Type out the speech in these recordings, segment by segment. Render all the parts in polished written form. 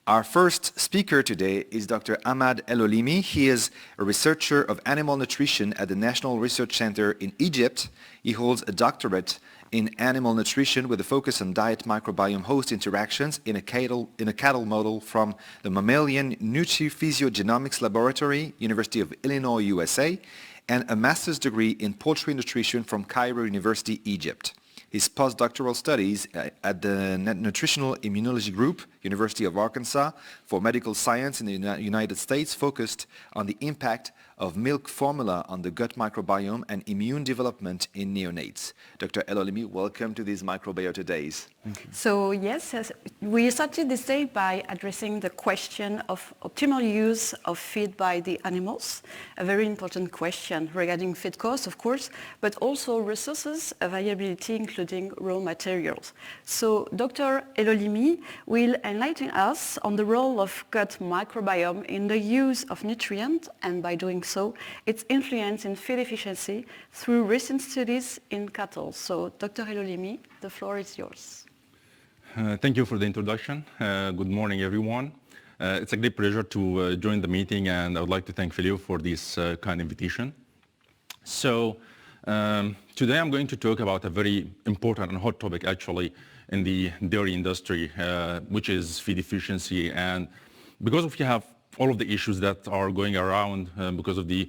Our first speaker today is Dr. Ahmad Elolimy. He is a researcher of animal nutrition at the National Research Center in Egypt. He holds a doctorate in animal nutrition with a focus on diet microbiome host interactions in a cattle model from the Mammalian Nutriphysiogenomics Laboratory, University of Illinois, USA, and a master's degree in poultry nutrition from Cairo University, Egypt. His postdoctoral studies at the Nutritional Immunology Group, University of Arkansas, for medical science in the United States focused on the impact of milk formula on the gut microbiome and immune development in neonates. Dr. Elolimy, welcome to these Microbiota Days. So yes, we started this day by addressing the question of optimal use of feed by the animals, a very important question regarding feed costs, of course, but also resources availability, including raw materials. So Dr. Elolimy will enlighten us on the role of gut microbiome in the use of nutrients, and by doing so, its influence in feed efficiency through recent studies in cattle. So Dr. Elolimy, the floor is yours. Thank you for the introduction. Good morning, everyone. It's a great pleasure to join the meeting, and I would like to thank Philip for this kind invitation. So today I'm going to talk about a very important and hot topic, actually, in the dairy industry, which is feed efficiency. And because we have all of the issues that are going around because of the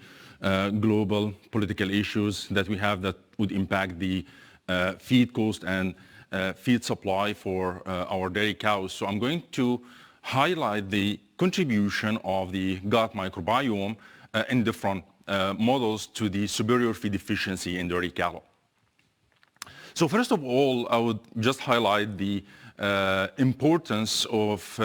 global political issues that we have that would impact the feed cost and feed supply for our dairy cows. So I'm going to highlight the contribution of the gut microbiome in different models to the superior feed efficiency in dairy cattle. So first of all, I would just highlight the importance of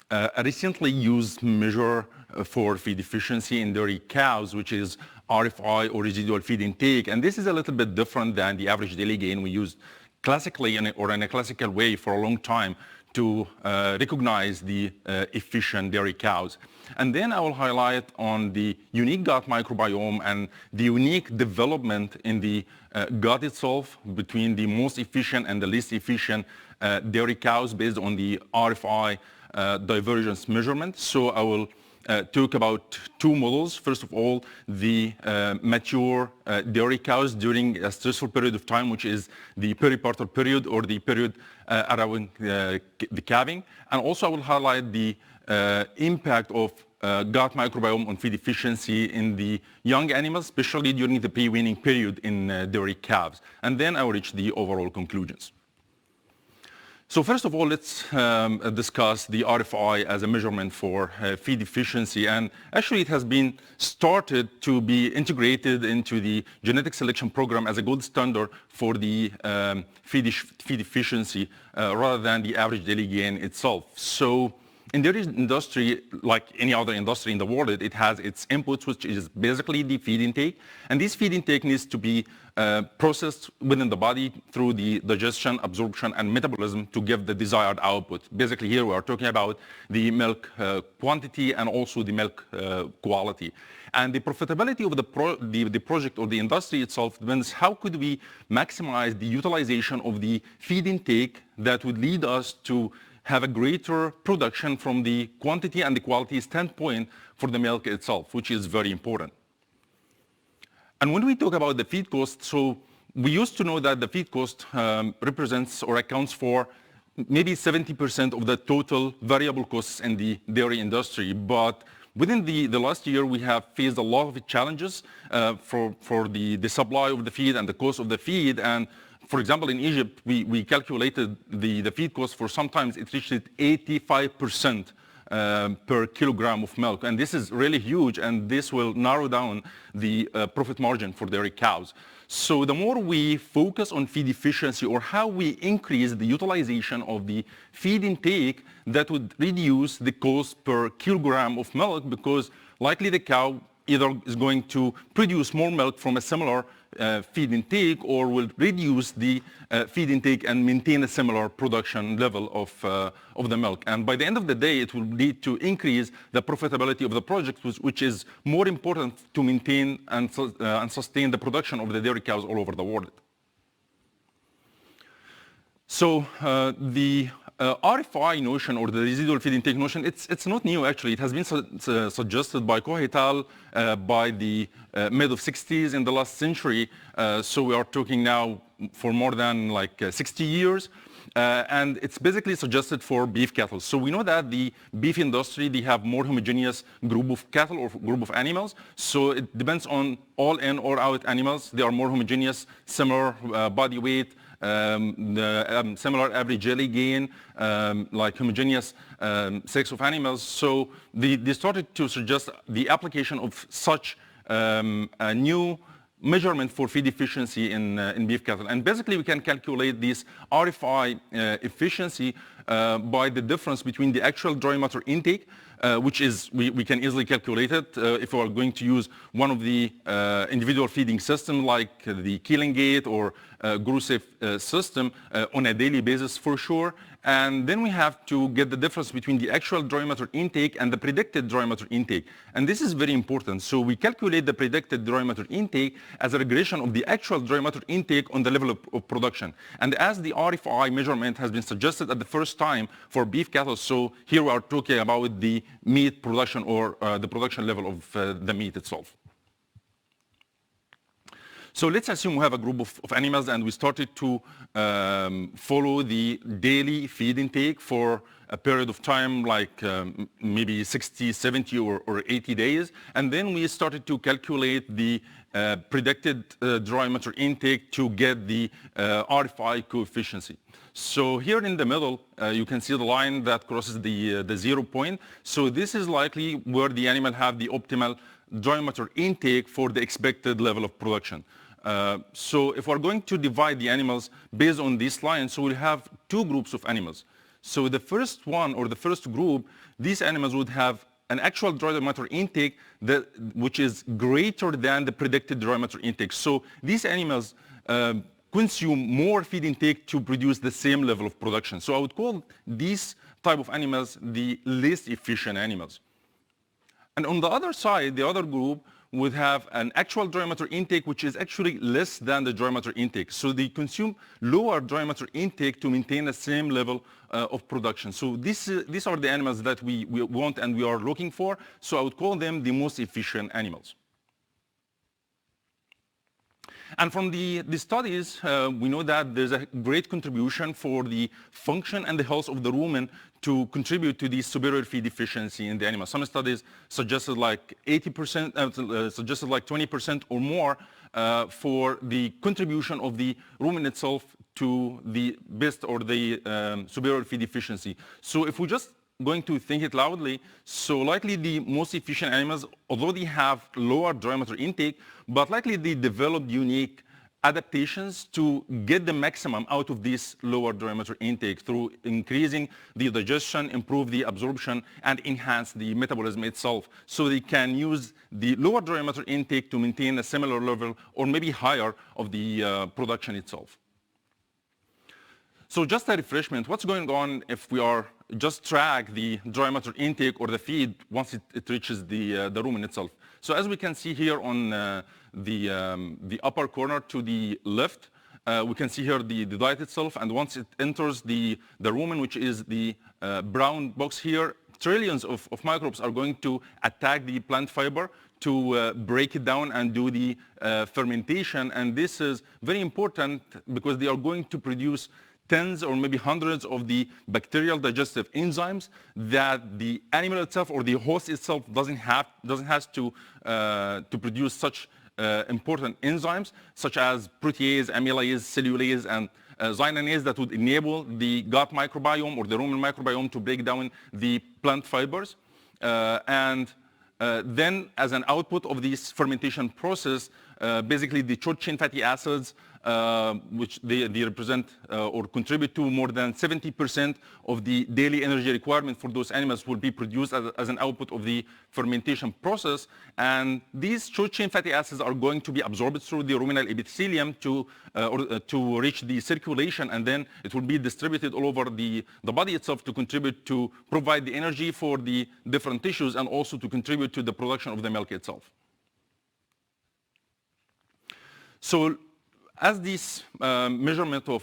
a recently used measure for feed efficiency in dairy cows, which is RFI, or residual feed intake. And this is a little bit different than the average daily gain we used classically or in a classical way for a long time to recognize the efficient dairy cows. And then I will highlight on the unique gut microbiome and the unique development in the gut itself between the most efficient and the least efficient dairy cows based on the RFI divergence measurement. So I will talk about two models. First of all, the mature dairy cows during a stressful period of time, which is the peripartal period or the period around the calving. And also I will highlight the impact of gut microbiome on feed efficiency in the young animals, especially during the pre-weaning period in dairy calves. And then I will reach the overall conclusions. So first of all, let's discuss the RFI as a measurement for feed efficiency. And actually, it has been started to be integrated into the genetic selection program as a gold standard for the feed efficiency rather than the average daily gain itself. So in the dairy industry, like any other industry in the world, it has its inputs, which is basically the feed intake. And this feed intake needs to be processed within the body through the digestion, absorption, and metabolism to give the desired output. Basically, here we are talking about the milk quantity and also the milk quality. And the profitability of the project or the industry itself depends how could we maximize the utilization of the feed intake that would lead us to have a greater production from the quantity and the quality standpoint for the milk itself, which is very important. And when we talk about the feed cost, so we used to know that the feed cost represents or accounts for maybe 70% of the total variable costs in the dairy industry. But within the last year, we have faced a lot of challenges for the supply of the feed and the cost of the feed. And for example, in Egypt, we calculated the feed cost for sometimes it reached 85% per kilogram of milk. And this is really huge, and this will narrow down the profit margin for dairy cows. So the more we focus on feed efficiency or how we increase the utilization of the feed intake, that would reduce the cost per kilogram of milk, because likely the cow either is going to produce more milk from a similar feed intake or will reduce the feed intake and maintain a similar production level of the milk. And by the end of the day, it will lead to increase the profitability of the project, which is more important to maintain and sustain the production of the dairy cows all over the world. So the RFI notion, or the residual feed intake notion, it's not new actually. It has been suggested by Koh et al. By the mid of 60s in the last century. So we are talking now for more than like 60 years. And it's basically suggested for beef cattle. So we know that the beef industry, they have more homogeneous group of cattle or group of animals. So it depends on all in or out animals. They are more homogeneous, similar body weight, similar average daily gain, like homogeneous sex of animals. So they started to suggest the application of such a new measurement for feed efficiency in beef cattle. And basically we can calculate this RFI efficiency by the difference between the actual dry matter intake, which is, we can easily calculate it if we are going to use one of the individual feeding system like the Keeling Gate or GrowSafe system on a daily basis for sure. And then we have to get the difference between the actual dry matter intake and the predicted dry matter intake. And this is very important. So we calculate the predicted dry matter intake as a regression of the actual dry matter intake on the level of production. And as the RFI measurement has been suggested at the first time for beef cattle, so here we are talking about the meat production or the production level of the meat itself. So let's assume we have a group of animals and we started to follow the daily feed intake for a period of time like maybe 60, 70 or 80 days. And then we started to calculate the predicted dry matter intake to get the RFI coefficient. So here in the middle, you can see the line that crosses the 0 point. So this is likely where the animal have the optimal dry matter intake for the expected level of production. So if we're going to divide the animals based on this line, so we'll have two groups of animals. So the first one, or the first group, these animals would have an actual dry matter intake which is greater than the predicted dry matter intake. So these animals consume more feed intake to produce the same level of production. So I would call these type of animals the least efficient animals. And on the other side, the other group would have an actual dry matter intake which is actually less than the dry matter intake. So they consume lower dry matter intake to maintain the same level of production. So these are the animals that we want and we are looking for. So I would call them the most efficient animals. And from the studies, we know that there's a great contribution for the function and the health of the rumen to contribute to the superior feed efficiency in the animal. Some studies suggested like 80%, suggested like 20% or more for the contribution of the rumen itself to the best or the superior feed efficiency. So if we just going to think it loudly, so likely the most efficient animals, although they have lower dry matter intake, but likely they developed unique adaptations to get the maximum out of this lower dry matter intake through increasing the digestion, improve the absorption, and enhance the metabolism itself. So they can use the lower dry matter intake to maintain a similar level or maybe higher of the production itself. So just a refreshment, what's going on if we are just track the dry matter intake or the feed once it reaches the rumen itself? So as we can see here on the upper corner to the left, we can see here the diet itself, and once it enters the rumen, which is the brown box here, trillions of microbes are going to attack the plant fiber to break it down and do the fermentation. And this is very important because they are going to produce tens or maybe hundreds of the bacterial digestive enzymes that the animal itself or the host itself doesn't have to produce such important enzymes such as protease, amylase, cellulase, and zinanase that would enable the gut microbiome or the rumen microbiome to break down the plant fibers. Then as an output of this fermentation process, basically the short chain fatty acids, which they represent or contribute to more than 70% of the daily energy requirement for those animals, will be produced as an output of the fermentation process. And these short chain fatty acids are going to be absorbed through the ruminal epithelium to reach the circulation, and then it will be distributed all over the body itself to contribute to provide the energy for the different tissues and also to contribute to the production of the milk itself. So as this measurement of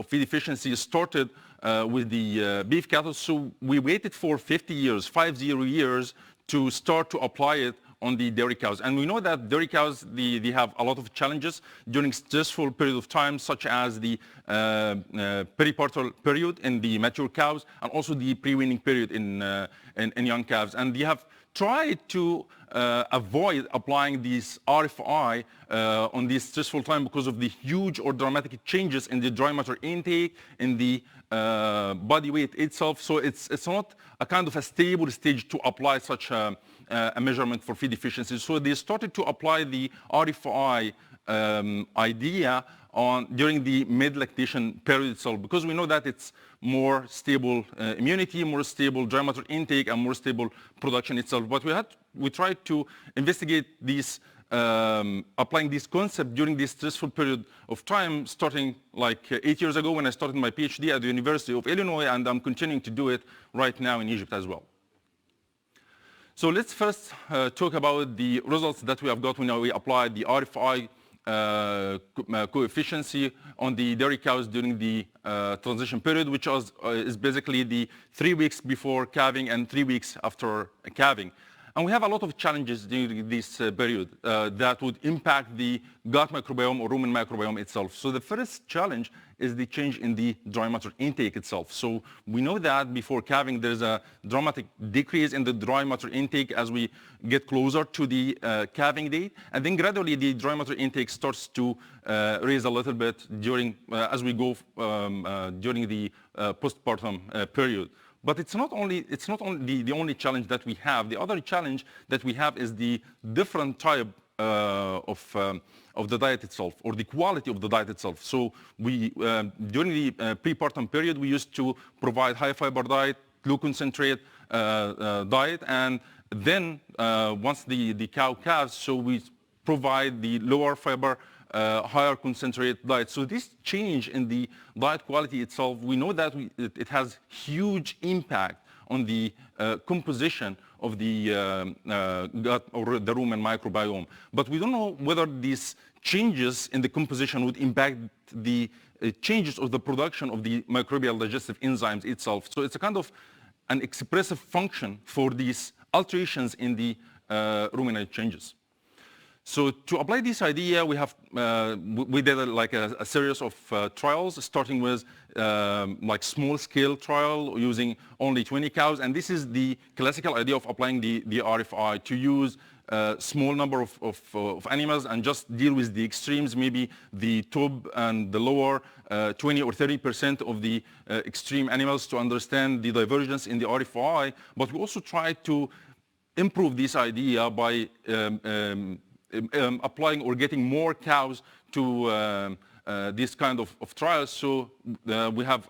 feed efficiency started with the beef cattle. So we waited for 50 years, 50 years, to start to apply it on the dairy cows. And we know that dairy cows, they have a lot of challenges during stressful period of time, such as the peripartal period in the mature cows, and also the pre-weaning period in young calves. And they have tried to avoid applying these RFI on this stressful time because of the huge or dramatic changes in the dry matter intake, in the body weight itself. So it's not a kind of a stable stage to apply such a measurement for feed efficiency. So they started to apply the RFI idea during the mid-lactation period itself, because we know that it's more stable immunity, more stable dry matter intake, and more stable production itself. But we tried to investigate these, applying this concept during this stressful period of time, starting like 8 years ago when I started my PhD at the University of Illinois, and I'm continuing to do it right now in Egypt as well. So let's first talk about the results that we have got when we applied the RFI coefficiency on the dairy cows during the transition period, which is basically the 3 weeks before calving and 3 weeks after calving. And we have a lot of challenges during this period that would impact the gut microbiome or rumen microbiome itself. So the first challenge is the change in the dry matter intake itself. So we know that before calving, there's a dramatic decrease in the dry matter intake as we get closer to the calving date. And then gradually the dry matter intake starts to raise a little bit during, as we go during the postpartum period. But it's not only the only challenge that we have. The other challenge that we have is the different type of the diet itself, or the quality of the diet itself. So we, during the prepartum period, we used to provide high fiber diet, low concentrate diet, and then once the cow calves, so we provide the lower fiber, higher concentrate diet. So this change in the diet quality itself, we know that it has huge impact on the composition of the gut or the rumen microbiome. But we don't know whether these changes in the composition would impact the changes of the production of the microbial digestive enzymes itself. So it's a kind of an expressive function for these alterations in the ruminant changes. So to apply this idea, we have we did like a series of trials, starting with like small-scale trial using only 20 cows, and this is the classical idea of applying the RFI, to use a small number of animals and just deal with the extremes, maybe the top and the lower 20 or 30% of the extreme animals, to understand the divergence in the RFI. But we also try to improve this idea by applying or getting more cows to this kind of trials. So we have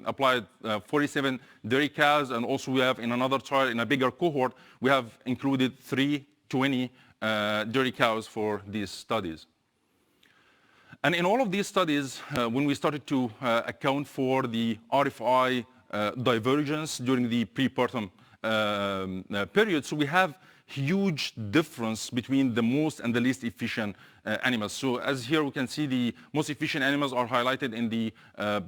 applied 47 dairy cows, and also we have in another trial, in a bigger cohort, we have included 320 dairy cows for these studies. And in all of these studies, when we started to account for the RFI divergence during the prepartum period, so we have huge difference between the most and the least efficient animals. So as here we can see, the most efficient animals are highlighted in the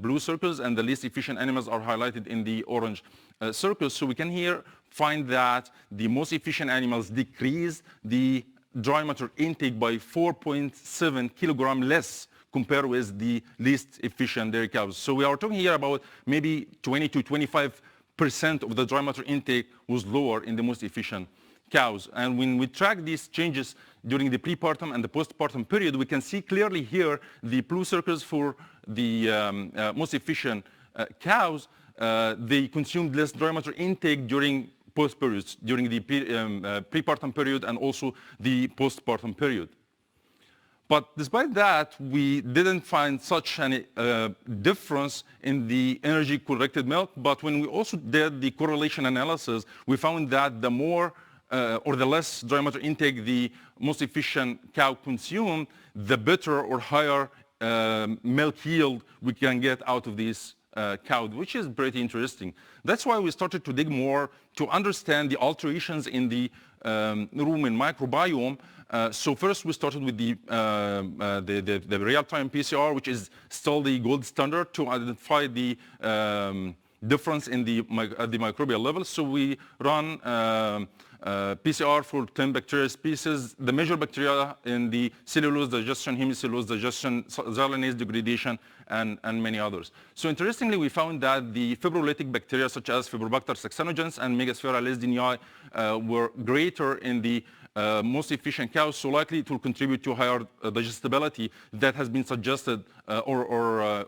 blue circles, and the least efficient animals are highlighted in the orange circles. So we can here find that the most efficient animals decrease the dry matter intake by 4.7 kilogram less compared with the least efficient dairy cows. So we are talking here about maybe 20 to 25% of the dry matter intake was lower in the most efficient cows. And when we track these changes during the prepartum and the postpartum period, we can see clearly here the blue circles for the most efficient cows. They consumed less dry matter intake during post periods, during the prepartum period and also the postpartum period. But despite that, we didn't find such a difference in the energy-corrected milk. But when we also did the correlation analysis, we found that the more or the less dry matter intake the most efficient cow consumed, the better or higher milk yield we can get out of this cow, which is pretty interesting. That's why we started to dig more to understand the alterations in the rumen microbiome. So first we started with the real-time PCR, which is still the gold standard to identify the difference in at the microbial level. So we run PCR for 10 bacteria species, the major bacteria in the cellulose digestion, hemicellulose digestion, xylanase degradation, and many others. So interestingly, we found that the fibrolytic bacteria such as Fibrobacter saxenogens and Megasphaera lesdinii were greater in the most efficient cows, so likely it will contribute to higher digestibility that has been suggested or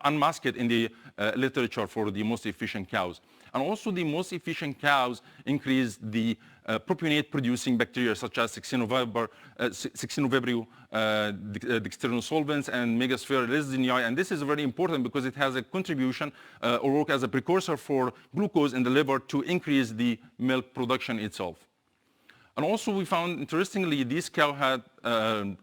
unmasked in the literature for the most efficient cows. And also the most efficient cows increase the propionate-producing bacteria such as Dextrinobacter dextrinosolvens and Megasphaera lesdinii. And this is very important because it has a contribution or work as a precursor for glucose in the liver to increase the milk production itself. And also we found, interestingly, this cow had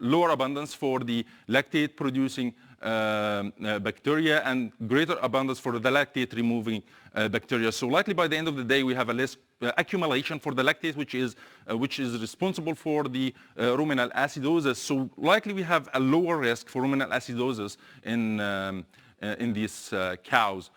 lower abundance for the lactate-producing bacteria and greater abundance for the lactate-removing bacteria. So likely by the end of the day, we have a less accumulation for the lactate, which is responsible for the ruminal acidosis. So likely we have a lower risk for ruminal acidosis in these cows.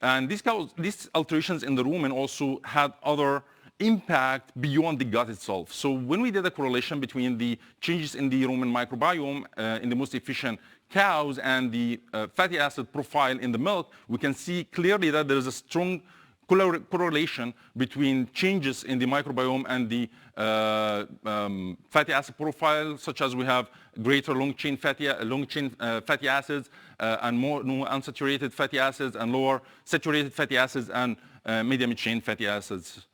And these alterations in the rumen also had other impact beyond the gut itself. So when we did a correlation between the changes in the rumen microbiome in the most efficient cows and the fatty acid profile in the milk, we can see clearly that there is a strong correlation between changes in the microbiome and the fatty acid profile, such as we have greater long-chain fatty acids and more unsaturated fatty acids and lower saturated fatty acids and medium-chain fatty acids.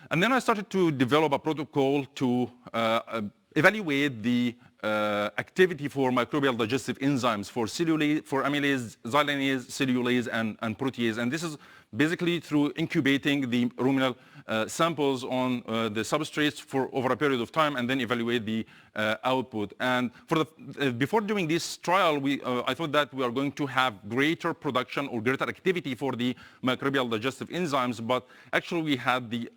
And then I started to develop a protocol to evaluate the activity for microbial digestive enzymes for amylase, xylanase, cellulase, and protease. And this is basically through incubating the ruminal samples on the substrates for over a period of time and then evaluate the output. And before doing this trial, I thought that we are going to have greater production or greater activity for the microbial digestive enzymes, but actually we had the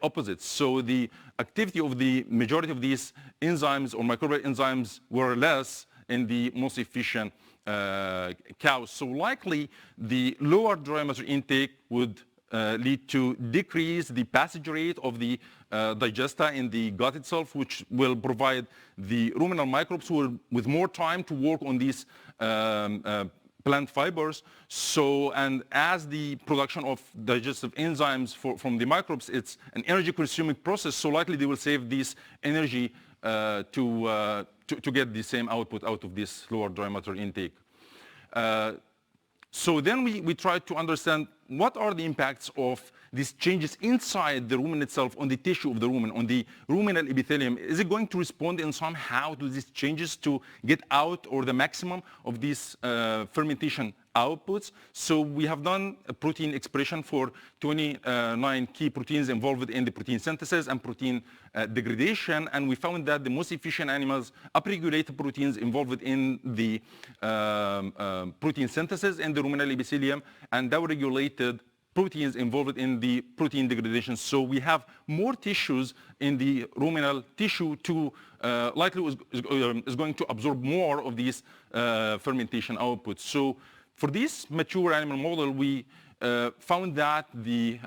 opposite. So the activity of the majority of these enzymes or microbial enzymes were less in the most efficient cows. So likely the lower dry matter intake would lead to decrease the passage rate of the digesta in the gut itself, which will provide the ruminal microbes with more time to work on these plant fibers. So, and as the production of digestive enzymes from the microbes, it's an energy-consuming process, so likely they will save this energy to get the same output out of this lower dry matter intake. So then we tried to understand what are the impacts of these changes inside the rumen itself on the tissue of the rumen, on the ruminal epithelium. Is it going to respond in somehow to these changes to get out or the maximum of these fermentation outputs? So we have done a protein expression for 29 key proteins involved in the protein synthesis and protein degradation, and we found that the most efficient animals upregulated proteins involved in the protein synthesis in the ruminal epithelium, and downregulated proteins involved in the protein degradation. So we have more tissues in the ruminal tissue to likely is going to absorb more of these fermentation outputs. So for this mature animal model, we found that the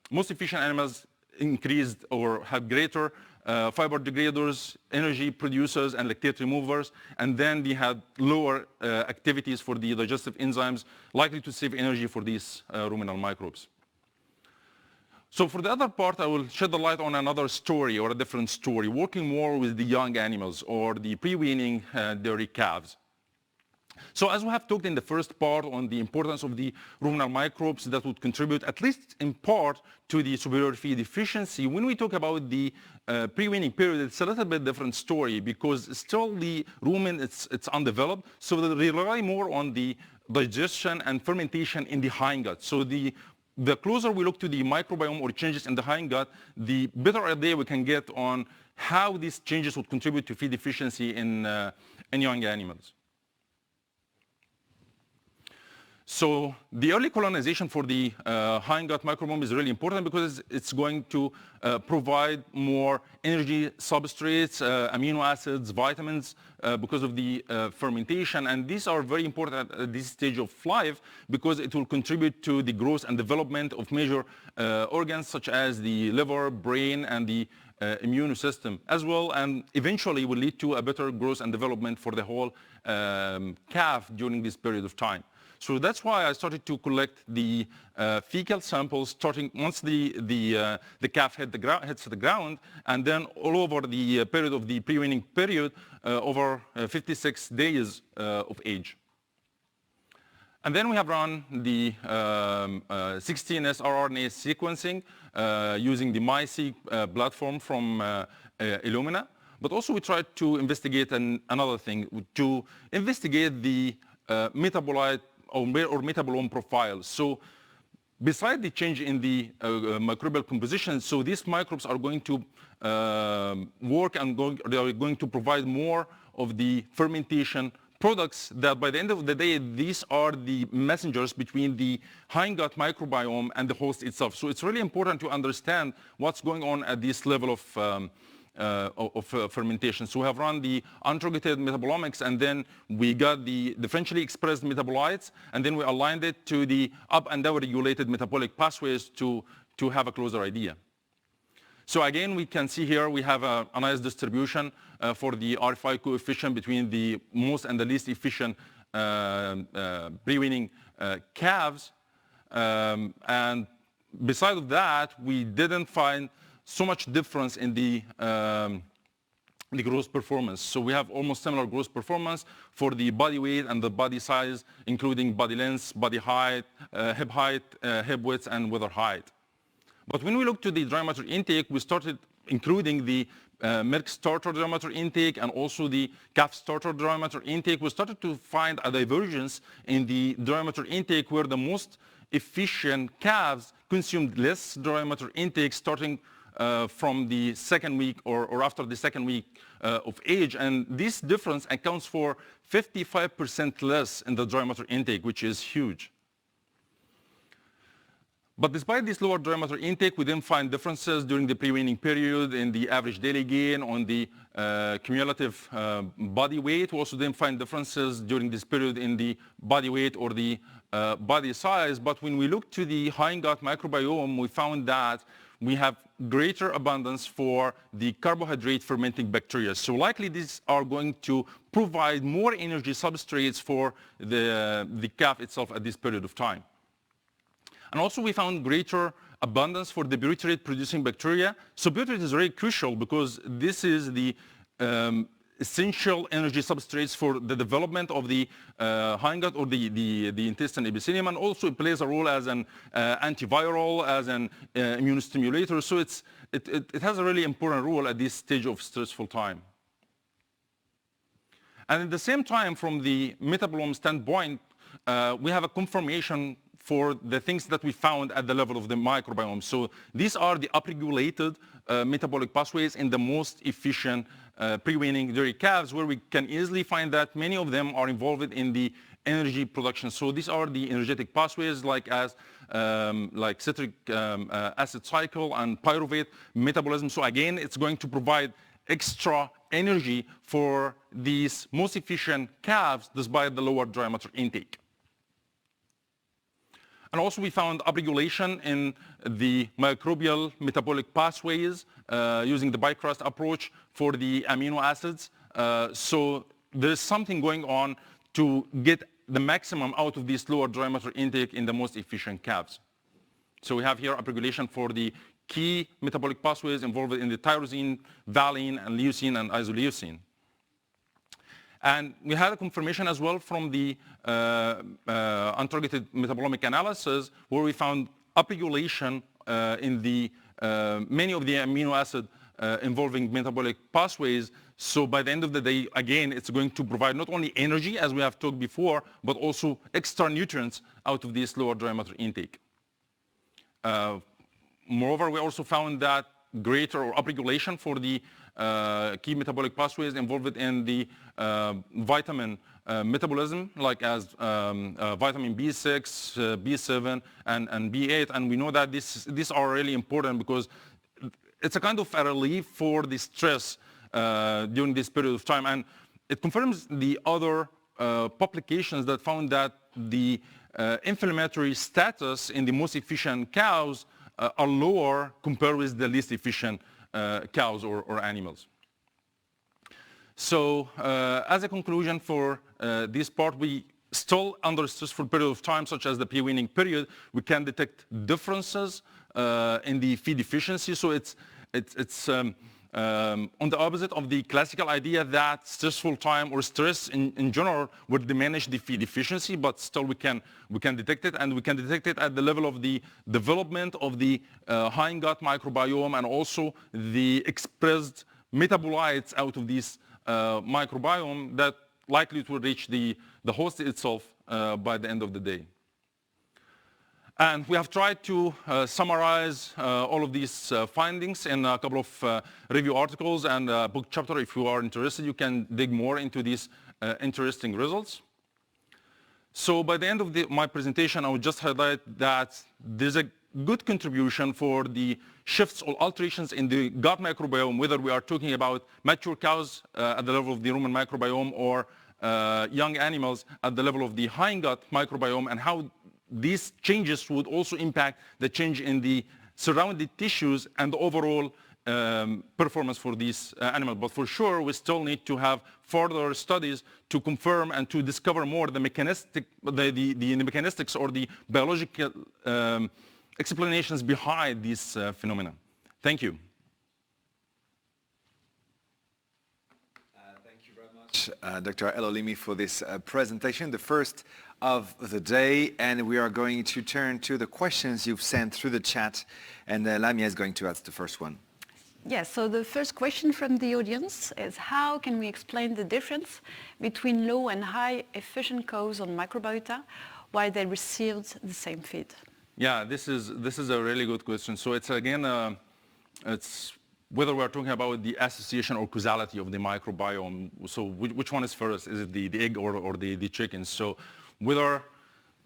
most efficient animals increased or had greater fiber degraders, energy producers, and lactate removers, and then they had lower activities for the digestive enzymes, likely to save energy for these ruminal microbes. So for the other part, I will shed the light on another story or a different story, working more with the young animals or the pre-weaning dairy calves. So as we have talked in the first part on the importance of the ruminal microbes that would contribute, at least in part, to the superior feed efficiency, when we talk about the pre-weaning period, it's a little bit different story because still the rumen, it's undeveloped, so they rely more on the digestion and fermentation in the hindgut. So the closer we look to the microbiome or changes in the hindgut, the better idea we can get on how these changes would contribute to feed efficiency in young animals. So the early colonization for the hind gut microbiome is really important because it's going to provide more energy substrates, amino acids, vitamins because of the fermentation. And these are very important at this stage of life because it will contribute to the growth and development of major organs such as the liver, brain, and the immune system as well, and eventually will lead to a better growth and development for the whole calf during this period of time. So that's why I started to collect the fecal samples starting once the calf hits the ground, and then all over the period of the pre-weaning period over 56 days of age. And then we have run the 16S rRNA sequencing using the MySeq platform from Elolimy. But also we tried to investigate another thing, to investigate the metabolite or metabolome profile. So beside the change in the microbial composition, so these microbes are going to work and they are going to provide more of the fermentation products that by the end of the day, these are the messengers between the hind gut microbiome and the host itself. So it's really important to understand what's going on at this level of fermentation. So we have run the untargeted metabolomics, and then we got the differentially expressed metabolites, and then we aligned it to the up and down regulated metabolic pathways to have a closer idea. So again, we can see here we have a nice distribution for the RFI coefficient between the most and the least efficient pre-weaning calves. And besides that, we didn't find so much difference in the growth performance. So we have almost similar growth performance for the body weight and the body size, including body length, body height, hip width, and wither height. But when we look to the dry matter intake, we started including the milk starter dry matter intake and also the calf starter dry matter intake. We started to find a divergence in the dry matter intake where the most efficient calves consumed less dry matter intake starting from the second week or after the second week of age. And this difference accounts for 55% less in the dry matter intake, which is huge. But despite this lower dry matter intake, we didn't find differences during the pre-weaning period in the average daily gain on the cumulative body weight. We also didn't find differences during this period in the body weight or the body size. But when we looked to the hind gut microbiome, we found that we have greater abundance for the carbohydrate fermenting bacteria. So likely these are going to provide more energy substrates for the calf itself at this period of time. And also we found greater abundance for the butyrate producing bacteria. So butyrate is very crucial because this is the essential energy substrates for the development of the hind gut or the intestine epithelium, and also it plays a role as an antiviral, as an immune stimulator. So it has a really important role at this stage of stressful time. And at the same time, from the metabolome standpoint, we have a confirmation for the things that we found at the level of the microbiome. So these are the upregulated metabolic pathways in the most efficient pre-weaning dairy calves, where we can easily find that many of them are involved in the energy production. So these are the energetic pathways like citric acid cycle and pyruvate metabolism. So again, it's going to provide extra energy for these most efficient calves despite the lower dry matter intake. And also we found upregulation in the microbial metabolic pathways using the bicrust approach for the amino acids. So there's something going on to get the maximum out of this lower dry matter intake in the most efficient calves. So we have here upregulation for the key metabolic pathways involved in the tyrosine, valine, and leucine and isoleucine. And we had a confirmation as well from the untargeted metabolomic analysis, where we found upregulation in the many of the amino acid involving metabolic pathways. So by the end of the day, again, it's going to provide not only energy, as we have talked before, but also extra nutrients out of this lower dry matter intake. Moreover, we also found that greater or upregulation for the key metabolic pathways involved in the vitamin metabolism, like as vitamin B6, B7, and B8. And we know that these are really important because it's a kind of a relief for the stress during this period of time. And it confirms the other publications that found that the inflammatory status in the most efficient cows are lower compared with the least efficient cows or animals. So as a conclusion for this part, we still under a stressful period of time, such as the pre-weaning period, we can detect differences in the feed efficiency. So it's on the opposite of the classical idea that stressful time or stress in general would diminish the feed efficiency, but still we can detect it, and we can detect it at the level of the development of the hind gut microbiome and also the expressed metabolites out of this microbiome that likely to reach the host itself by the end of the day. And we have tried to summarize all of these findings in a couple of review articles and a book chapter. If you are interested, you can dig more into these interesting results. So by the end of my presentation, I would just highlight that there's a good contribution for the shifts or alterations in the gut microbiome, whether we are talking about mature cows at the level of the rumen microbiome or young animals at the level of the hind gut microbiome, and how these changes would also impact the change in the surrounding tissues and the overall performance for these animals. But for sure, we still need to have further studies to confirm and to discover more the mechanistics or the biological explanations behind these phenomena. Thank you. Thank you very much, Dr. Elolimy, for this presentation, the first of the day, and we are going to turn to the questions you've sent through the chat, and Lamia is going to ask the first one. Yes, so the first question from the audience is, how can we explain the difference between low and high efficient cows on microbiota while they received the same feed? Yeah, this is a really good question. So it's again, it's whether we're talking about the association or causality of the microbiome. So which one is first? Is it the egg or the chicken? So whether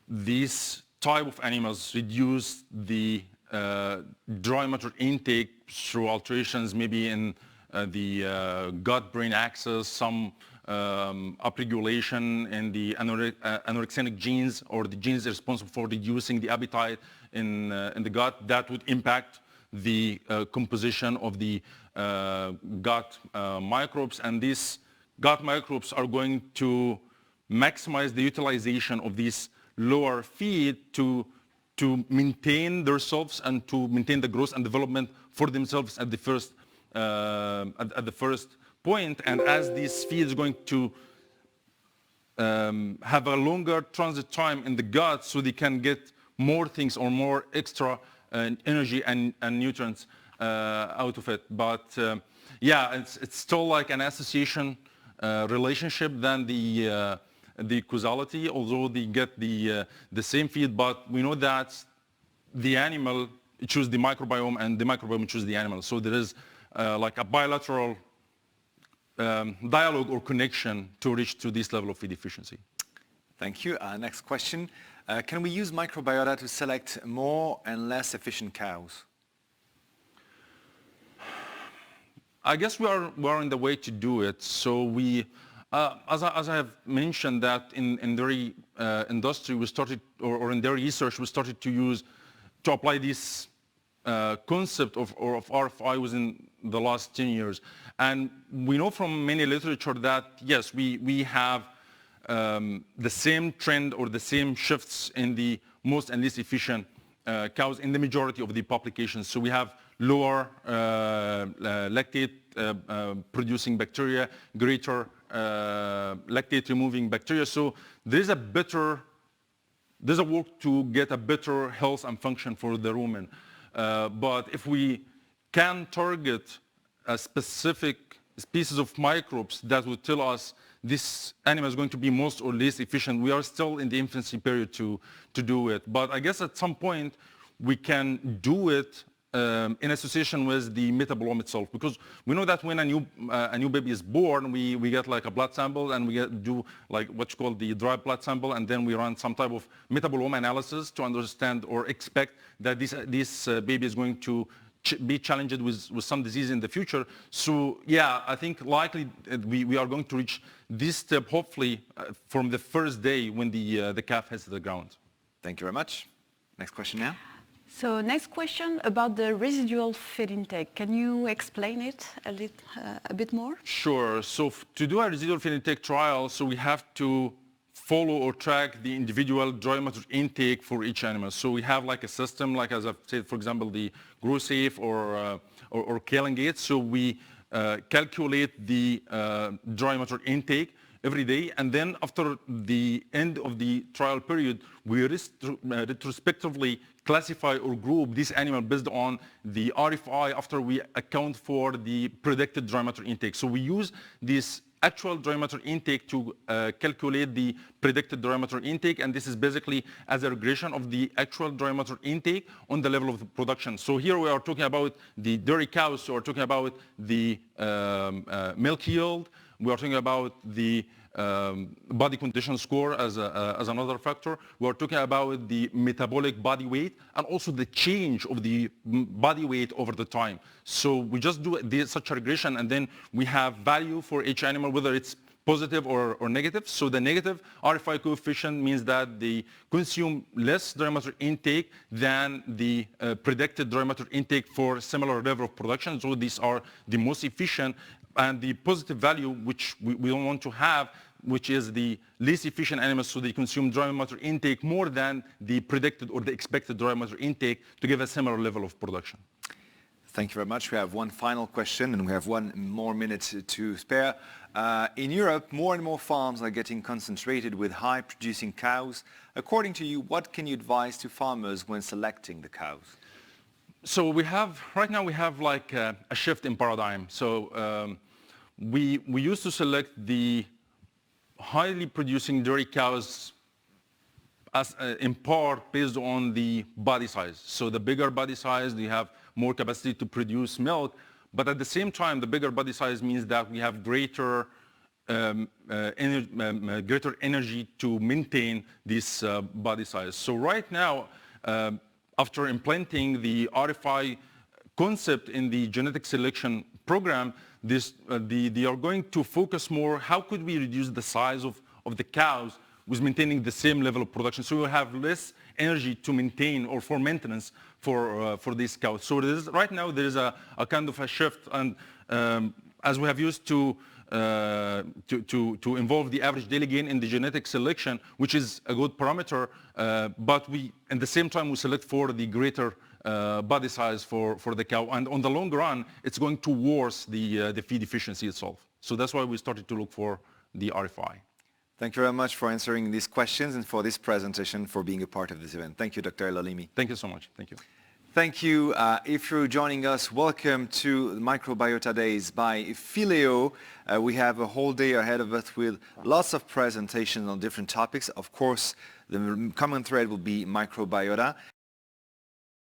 these type of animals reduce the dry matter intake through alterations maybe in the gut-brain axis, some upregulation in the anorexinic genes or the genes responsible for reducing the appetite in the gut, that would impact the composition of the gut microbes. And these gut microbes are going to maximize the utilization of these lower feed to maintain themselves and to maintain the growth and development for themselves at the first point. And as this feed is going to have a longer transit time in the gut, so they can get more things or more extra energy and nutrients out of it. But yeah, it's still like an association relationship than the causality, although they get the same feed. But we know that the animal chooses the microbiome and the microbiome chooses the animal. So there is like a bilateral dialogue or connection to reach to this level of feed efficiency. Thank you. Next question. Can we use microbiota to select more and less efficient cows? I guess we are on the way to do it. So we, as I have mentioned, that in dairy industry we started, or in dairy research we started to apply this concept of RFI within the last 10 years. And we know from many literature that, yes, we have the same trend or the same shifts in the most and least efficient cows in the majority of the publications. So we have lower lactate producing bacteria, greater lactate removing bacteria. So there's a work to get a better health and function for the rumen. But if we can target a specific species of microbes that would tell us this animal is going to be most or least efficient, we are still in the infancy period to do it. But I guess at some point we can do it in association with the metabolome itself, because we know that when a new baby is born, we get like a blood sample, and we do like what's called the dry blood sample, and then we run some type of metabolome analysis to understand or expect that this baby is going to be challenged with some disease in the future. So yeah, I think likely we are going to reach this step hopefully from the first day when the calf hits the ground. Thank you very much. Next question now. So next question about the residual feed intake. Can you explain it a bit more? Sure. So to do a residual feed intake trial, so we have to follow or track the individual dry matter intake for each animal. So we have like a system, like as I've said, for example, the GrowSafe or Kalengate. So we calculate the dry matter intake every day, and then after the end of the trial period, we retrospectively classify or group this animal based on the RFI after we account for the predicted dry matter intake. So we use this actual dry matter intake to calculate the predicted dry matter intake, and this is basically as a regression of the actual dry matter intake on the level of the production. So here we are talking about the dairy cows, so we're talking about the milk yield, we are talking about the body condition score as another factor. We're talking about the metabolic body weight and also the change of the body weight over the time. So we just do such a regression, and then we have value for each animal, whether it's positive or negative. So the negative RFI coefficient means that they consume less dry matter intake than the predicted dry matter intake for similar level of production. So these are the most efficient, and the positive value, which we don't want to have, which is the least efficient animals, so they consume dry matter intake more than the predicted or the expected dry matter intake to give a similar level of production. Thank you very much. We have one final question, and we have one more minute to spare. In Europe, more and more farms are getting concentrated with high-producing cows. According to you, what can you advise to farmers when selecting the cows? So right now we have like a shift in paradigm. So we used to select the highly producing dairy cows as in part based on the body size. So the bigger body size, they have more capacity to produce milk, but at the same time, the bigger body size means that we have greater energy to maintain this body size. So right now, after implementing the RFI concept in the genetic selection program, they are going to focus more, how could we reduce the size of the cows with maintaining the same level of production? So we will have less energy to maintain or for maintenance for these cows. So right now there is a kind of a shift, and as we have used to involve the average daily gain in the genetic selection, which is a good parameter, but at the same time we select for the greater body size for the cow, and on the long run it's going towards the feed efficiency itself. So that's why we started to look for the RFI. Thank you very much for answering these questions and for this presentation, for being a part of this event. Thank you, Dr. Elolimy. Thank you so much. Thank you. Thank you. If you're joining us, welcome to the Microbiota Days by Phileo. We have a whole day ahead of us with lots of presentations on different topics. Of course, the common thread will be microbiota.